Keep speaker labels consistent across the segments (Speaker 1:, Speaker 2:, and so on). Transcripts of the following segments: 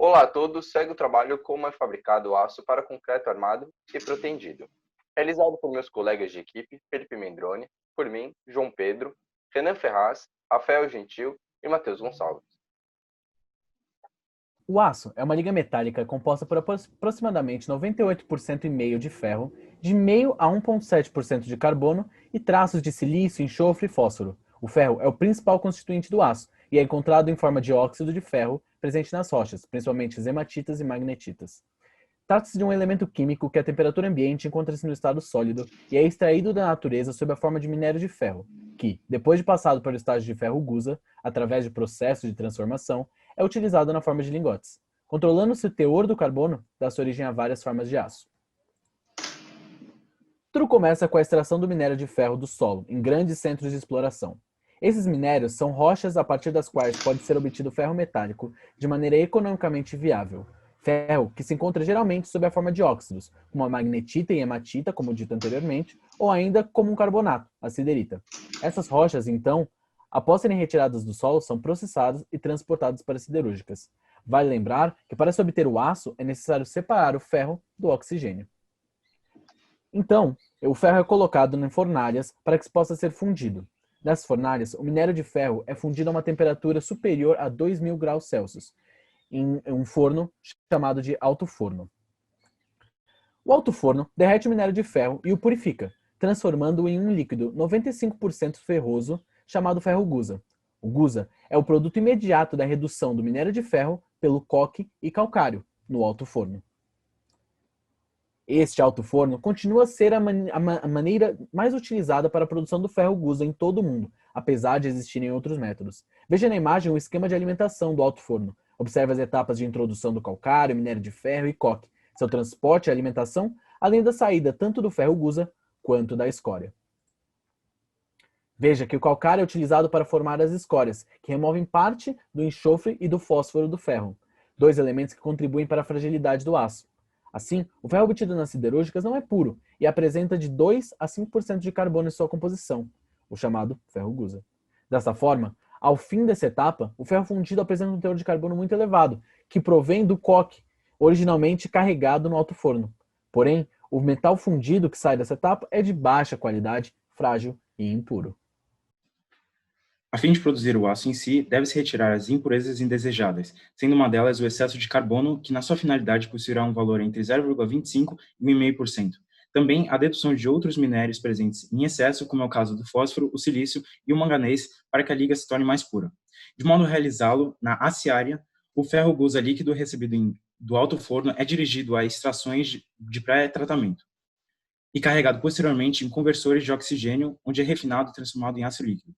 Speaker 1: Olá a todos, segue o trabalho como é fabricado o aço para concreto armado e protendido. Realizado por meus colegas de equipe, Felipe Mendrone, por mim, João Pedro, Renan Ferraz, Rafael Gentil e Matheus Gonçalves.
Speaker 2: O aço é uma liga metálica composta por aproximadamente 98,5% de ferro, de 0,5 a 1,7% de carbono e traços de silício, enxofre e fósforo. O ferro é o principal constituinte do aço e é encontrado em forma de óxido de ferro presente nas rochas, principalmente hematitas e magnetitas. Trata-se de um elemento químico que a temperatura ambiente encontra-se no estado sólido e é extraído da natureza sob a forma de minério de ferro, que, depois de passado pelo estágio de ferro gusa, através de processo de transformação, é utilizado na forma de lingotes. Controlando-se o teor do carbono, dá-se origem a várias formas de aço. Tudo começa com a extração do minério de ferro do solo, em grandes centros de exploração. Esses minérios são rochas a partir das quais pode ser obtido ferro metálico de maneira economicamente viável. Ferro que se encontra geralmente sob a forma de óxidos, como a magnetita e hematita, como dito anteriormente, ou ainda como um carbonato, a siderita. Essas rochas, então, após serem retiradas do solo, são processadas e transportadas para siderúrgicas. Vale lembrar que para se obter o aço é necessário separar o ferro do oxigênio. Então, o ferro é colocado em fornalhas para que possa ser fundido. Nessas fornalhas, o minério de ferro é fundido a uma temperatura superior a 2.000 graus Celsius, em um forno chamado de alto forno. O alto forno derrete o minério de ferro e o purifica, transformando-o em um líquido 95% ferroso chamado ferro gusa. O gusa é o produto imediato da redução do minério de ferro pelo coque e calcário no alto forno. Este alto forno continua a ser a maneira mais utilizada para a produção do ferro gusa em todo o mundo, apesar de existirem outros métodos. Veja na imagem o esquema de alimentação do alto forno. Observe as etapas de introdução do calcário, minério de ferro e coque, seu transporte e alimentação, além da saída tanto do ferro gusa quanto da escória. Veja que o calcário é utilizado para formar as escórias, que removem parte do enxofre e do fósforo do ferro, dois elementos que contribuem para a fragilidade do aço. Assim, o ferro obtido nas siderúrgicas não é puro e apresenta de 2 a 5% de carbono em sua composição, o chamado ferro gusa. Dessa forma, ao fim dessa etapa, o ferro fundido apresenta um teor de carbono muito elevado, que provém do coque, originalmente carregado no alto forno. Porém, o metal fundido que sai dessa etapa é de baixa qualidade, frágil e impuro.
Speaker 3: A fim de produzir o aço em si, deve-se retirar as impurezas indesejáveis, sendo uma delas o excesso de carbono, que na sua finalidade possuirá um valor entre 0,25% e 1,5%. Também a dedução de outros minérios presentes em excesso, como é o caso do fósforo, o silício e o manganês, para que a liga se torne mais pura. De modo a realizá-lo, na aciária, o ferro gusa líquido recebido do alto forno é dirigido a extrações de pré-tratamento e carregado posteriormente em conversores de oxigênio, onde é refinado e transformado em aço líquido.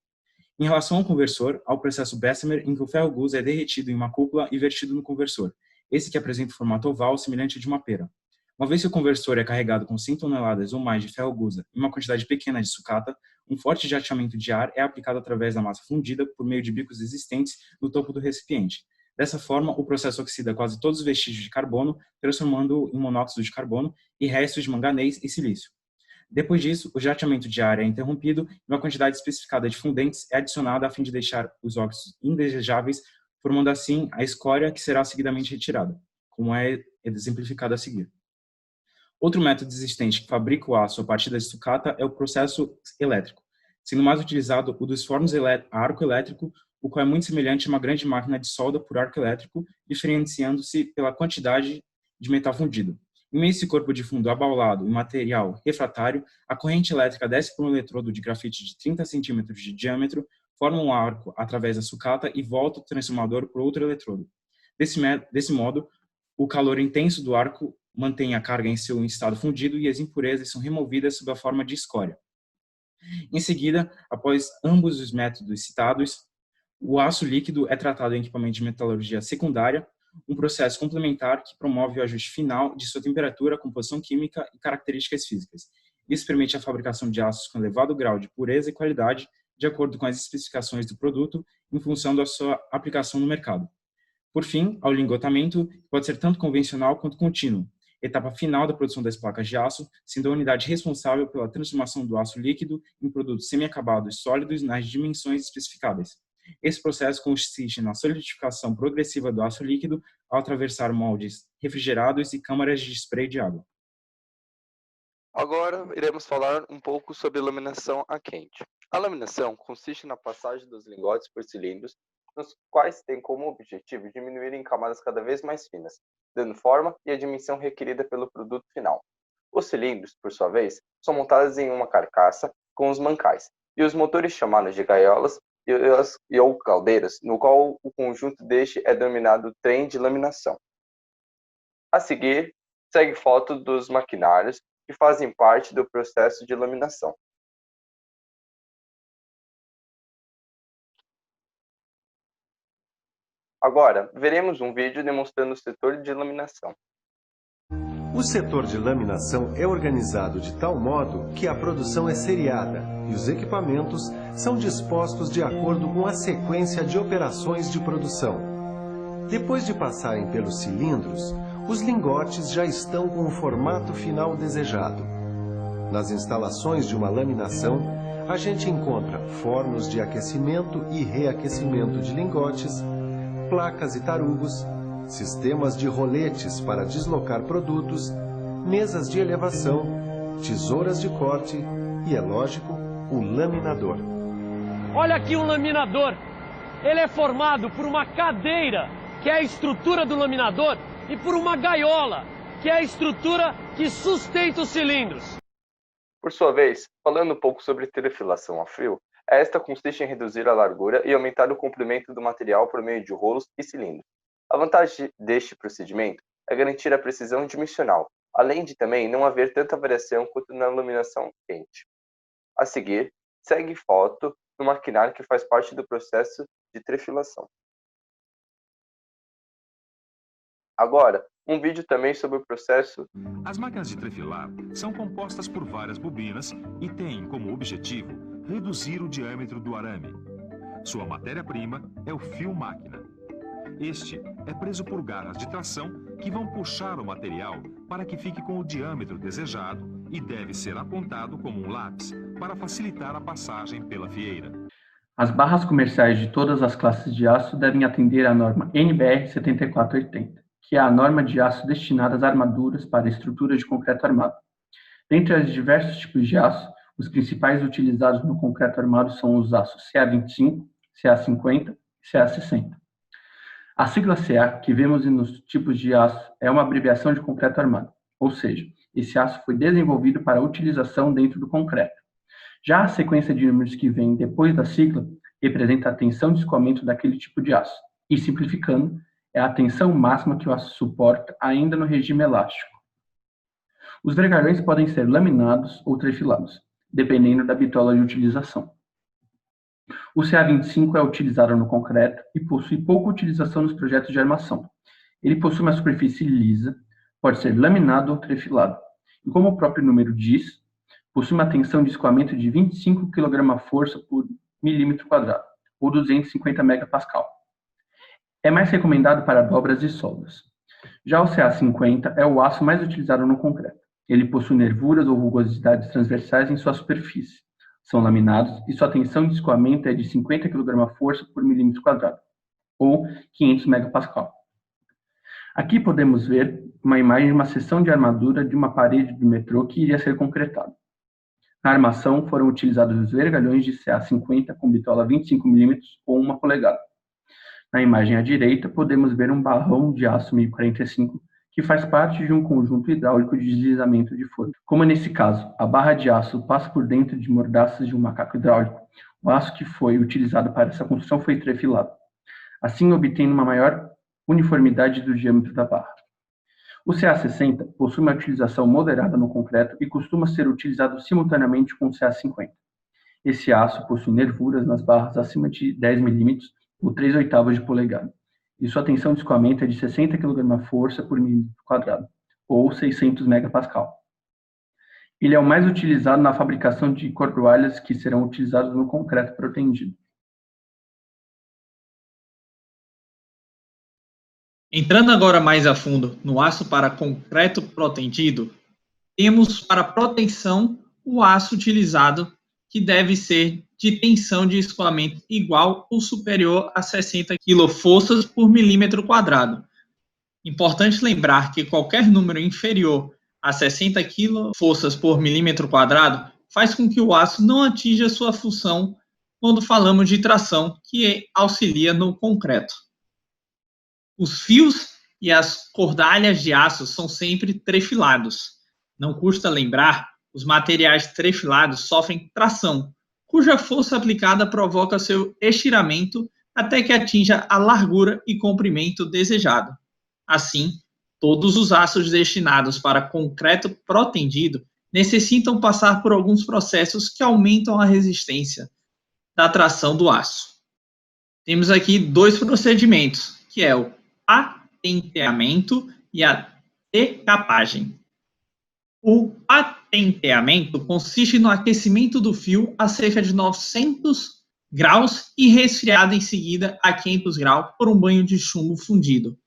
Speaker 3: Em relação ao conversor, há o processo Bessemer, em que o ferro gusa é derretido em uma cúpula e vertido no conversor, esse que apresenta o formato oval semelhante ao de uma pera. Uma vez que o conversor é carregado com 100 toneladas ou mais de ferro gusa e uma quantidade pequena de sucata, um forte jateamento de ar é aplicado através da massa fundida por meio de bicos existentes no topo do recipiente. Dessa forma, o processo oxida quase todos os vestígios de carbono, transformando-o em monóxido de carbono e restos de manganês e silício. Depois disso, o jateamento de ar é interrompido e uma quantidade especificada de fundentes é adicionada a fim de deixar os óxidos indesejáveis, formando assim a escória que será seguidamente retirada, como é exemplificado a seguir. Outro método existente que fabrica o aço a partir da sucata é o processo elétrico, sendo mais utilizado o dos fornos a arco elétrico, o qual é muito semelhante a uma grande máquina de solda por arco elétrico, diferenciando-se pela quantidade de metal fundido. Em meio a esse corpo de fundo abaulado em material refratário, a corrente elétrica desce por um eletrodo de grafite de 30 cm de diâmetro, forma um arco através da sucata e volta o transformador por outro eletrodo. Desse modo, o calor intenso do arco mantém a carga em seu estado fundido e as impurezas são removidas sob a forma de escória. Em seguida, após ambos os métodos citados, o aço líquido é tratado em equipamento de metalurgia secundária, um processo complementar que promove o ajuste final de sua temperatura, composição química e características físicas. Isso permite a fabricação de aços com elevado grau de pureza e qualidade, de acordo com as especificações do produto, em função da sua aplicação no mercado. Por fim, ao lingotamento, que pode ser tanto convencional quanto contínuo, etapa final da produção das placas de aço, sendo a unidade responsável pela transformação do aço líquido em produtos semi-acabados sólidos nas dimensões especificadas. Esse processo consiste na solidificação progressiva do aço líquido ao atravessar moldes refrigerados e câmaras de spray de água.
Speaker 1: Agora iremos falar um pouco sobre laminação a quente. A laminação consiste na passagem dos lingotes por cilindros, nos quais tem como objetivo diminuir em camadas cada vez mais finas, dando forma e a dimensão requerida pelo produto final. Os cilindros, por sua vez, são montados em uma carcaça com os mancais, e os motores chamados de gaiolas ou caldeiras, no qual o conjunto deste é denominado trem de laminação. A seguir, segue foto dos maquinários que fazem parte do processo de laminação. Agora, veremos um vídeo demonstrando o setor de laminação.
Speaker 4: O setor de laminação é organizado de tal modo que a produção é seriada e os equipamentos são dispostos de acordo com a sequência de operações de produção. Depois de passarem pelos cilindros, os lingotes já estão com o formato final desejado. Nas instalações de uma laminação, a gente encontra fornos de aquecimento e reaquecimento de lingotes, placas e tarugos, sistemas de roletes para deslocar produtos, mesas de elevação, tesouras de corte e, é lógico, o laminador.
Speaker 5: Olha aqui um laminador. Ele é formado por uma cadeira, que é a estrutura do laminador, e por uma gaiola, que é a estrutura que sustenta os cilindros.
Speaker 1: Por sua vez, falando um pouco sobre trefilação a frio, esta consiste em reduzir a largura e aumentar o comprimento do material por meio de rolos e cilindros. A vantagem deste procedimento é garantir a precisão dimensional, além de também não haver tanta variação quanto na laminação quente. A seguir, segue foto do maquinário que faz parte do processo de trefilação. Agora, um vídeo também sobre o processo.
Speaker 6: As máquinas de trefilar são compostas por várias bobinas e têm como objetivo reduzir o diâmetro do arame. Sua matéria-prima é o fio-máquina. Este é preso por garras de tração que vão puxar o material para que fique com o diâmetro desejado e deve ser apontado como um lápis para facilitar a passagem pela fieira.
Speaker 7: As barras comerciais de todas as classes de aço devem atender à norma NBR 7480, que é a norma de aço destinada às armaduras para estruturas de concreto armado. Dentre os diversos tipos de aço, os principais utilizados no concreto armado são os aços CA25, CA50 e CA60. A sigla CA, que vemos nos tipos de aço, é uma abreviação de concreto armado, ou seja, esse aço foi desenvolvido para utilização dentro do concreto. Já a sequência de números que vem depois da sigla representa a tensão de escoamento daquele tipo de aço, e simplificando, é a tensão máxima que o aço suporta ainda no regime elástico. Os vergalhões podem ser laminados ou trefilados, dependendo da bitola de utilização. O CA25 é utilizado no concreto e possui pouca utilização nos projetos de armação. Ele possui uma superfície lisa, pode ser laminado ou trefilado, e como o próprio número diz, possui uma tensão de escoamento de 25 kgf por milímetro quadrado, ou 250 MPa. É mais recomendado para dobras e soldas. Já o CA50 é o aço mais utilizado no concreto. Ele possui nervuras ou rugosidades transversais em sua superfície. São laminados e sua tensão de escoamento é de 50 kgf por milímetro quadrado, ou 500 MPa. Aqui podemos ver uma imagem de uma seção de armadura de uma parede do metrô que iria ser concretada. Na armação foram utilizados os vergalhões de CA50 com bitola 25 mm ou 1 polegada. Na imagem à direita, podemos ver um barrão de aço 1045 que faz parte de um conjunto hidráulico de deslizamento de forno. Como nesse caso, a barra de aço passa por dentro de mordaças de um macaco hidráulico, o aço que foi utilizado para essa construção foi trefilado, assim obtendo uma maior uniformidade do diâmetro da barra. O CA60 possui uma utilização moderada no concreto e costuma ser utilizado simultaneamente com o CA50. Esse aço possui nervuras nas barras acima de 10 mm ou 3/8 de polegada, e sua tensão de escoamento é de 60 kgf por milímetro quadrado, ou 600 MPa. Ele é o mais utilizado na fabricação de cordroalhas que serão utilizados no concreto protendido.
Speaker 8: Entrando agora mais a fundo no aço para concreto protendido, temos para proteção o aço utilizado, que deve ser de tensão de escoamento igual ou superior a 60 kF por milímetro quadrado. Importante lembrar que qualquer número inferior a 60 kgf por milímetro quadrado faz com que o aço não atinja sua função quando falamos de tração, que auxilia no concreto. Os fios e as cordalhas de aço são sempre trefilados. Não custa lembrar, os materiais trefilados sofrem tração, cuja força aplicada provoca seu estiramento até que atinja a largura e comprimento desejado. Assim, todos os aços destinados para concreto protendido necessitam passar por alguns processos que aumentam a resistência da tração do aço. Temos aqui dois procedimentos, que é o patenteamento e a decapagem. O patenteamento consiste no aquecimento do fio a cerca de 900 graus e resfriado em seguida a 500 graus por um banho de chumbo fundido.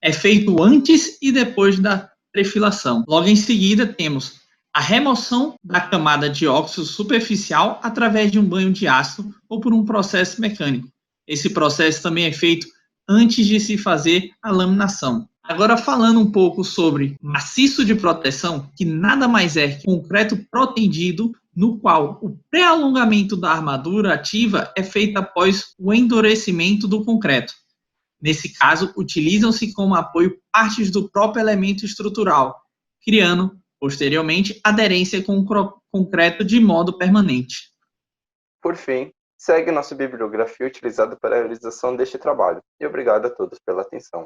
Speaker 8: É feito antes e depois da trefilação. Logo em seguida, temos a remoção da camada de óxido superficial através de um banho de ácido ou por um processo mecânico. Esse processo também é feito antes de se fazer a laminação. Agora, falando um pouco sobre maciço de proteção, que nada mais é que concreto protendido, no qual o pré-alongamento da armadura ativa é feito após o endurecimento do concreto. Nesse caso, utilizam-se como apoio partes do próprio elemento estrutural, criando, posteriormente, aderência com o concreto de modo permanente.
Speaker 1: Por fim, segue nossa bibliografia utilizada para a realização deste trabalho. E obrigado a todos pela atenção.